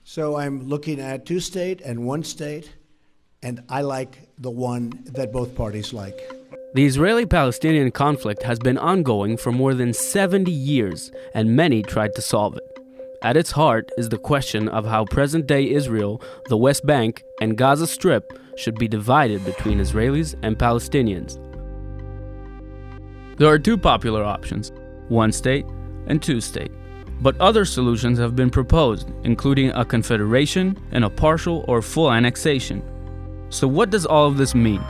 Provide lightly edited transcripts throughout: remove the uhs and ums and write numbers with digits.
So I'm looking at two-state and one-state, and I like the one that both parties like. The Israeli-Palestinian conflict has been ongoing for more than 70 years, and many tried to solve it. At its heart is the question of how present-day Israel, the West Bank, and Gaza Strip should be divided between Israelis and Palestinians. There are two popular options, one state and two state. But other solutions have been proposed, including a confederation and a partial or full annexation. So what does all of this mean?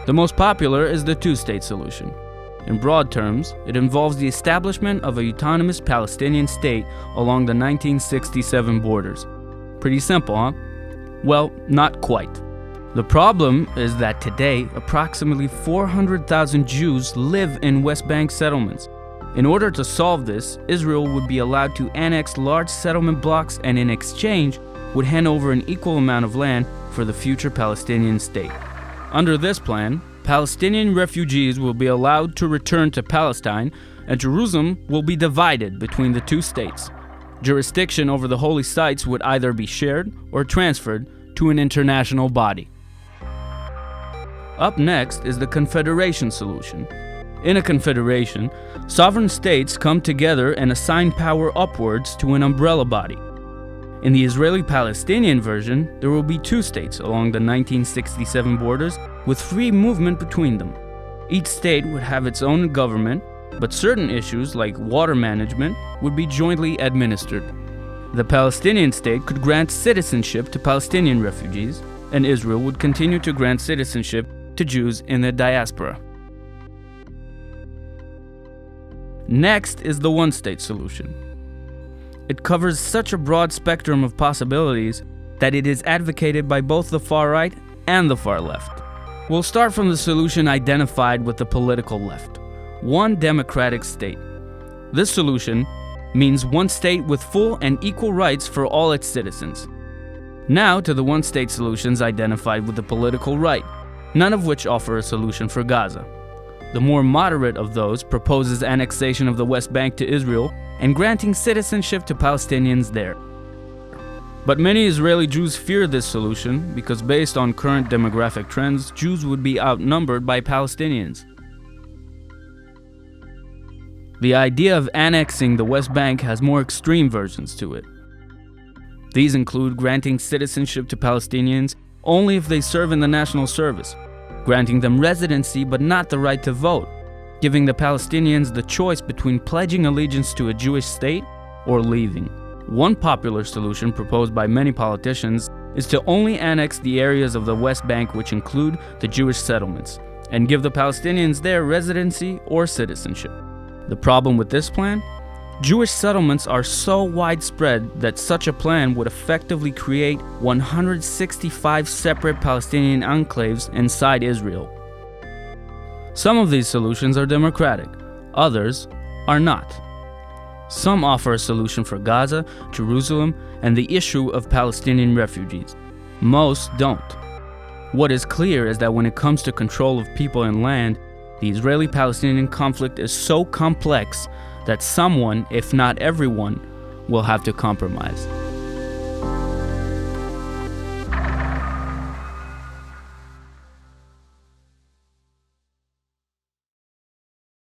The most popular is the two-state solution. In broad terms, it involves the establishment of a autonomous Palestinian state along the 1967 borders. Pretty simple, huh? Well, not quite. The problem is that today, approximately 400,000 Jews live in West Bank settlements. In order to solve this, Israel would be allowed to annex large settlement blocks and in exchange would hand over an equal amount of land for the future Palestinian state. Under this plan, Palestinian refugees will be allowed to return to Palestine and Jerusalem will be divided between the two states. Jurisdiction over the holy sites would either be shared or transferred to an international body. Up next is the Confederation Solution. In a confederation, sovereign states come together and assign power upwards to an umbrella body. In the Israeli-Palestinian version, there will be two states along the 1967 borders with free movement between them. Each state would have its own government, but certain issues like water management would be jointly administered. The Palestinian state could grant citizenship to Palestinian refugees, and Israel would continue to grant citizenship to Jews in the diaspora. Next is the one-state solution. It covers such a broad spectrum of possibilities that it is advocated by both the far right and the far left. We'll start from the solution identified with the political left. One democratic state. This solution means one state with full and equal rights for all its citizens. Now to the one-state solutions identified with the political right, none of which offer a solution for Gaza. The more moderate of those proposes annexation of the West Bank to Israel and granting citizenship to Palestinians there. But many Israeli Jews fear this solution because based on current demographic trends, Jews would be outnumbered by Palestinians. The idea of annexing the West Bank has more extreme versions to it. These include granting citizenship to Palestinians only if they serve in the national service, granting them residency but not the right to vote, giving the Palestinians the choice between pledging allegiance to a Jewish state or leaving. One popular solution proposed by many politicians is to only annex the areas of the West Bank which include the Jewish settlements, and give the Palestinians there residency or citizenship. The problem with this plan? Jewish settlements are so widespread that such a plan would effectively create 165 separate Palestinian enclaves inside Israel. Some of these solutions are democratic, others are not. Some offer a solution for Gaza, Jerusalem, and the issue of Palestinian refugees. Most don't. What is clear is that when it comes to control of people and land, the Israeli-Palestinian conflict is so complex that someone, if not everyone, will have to compromise.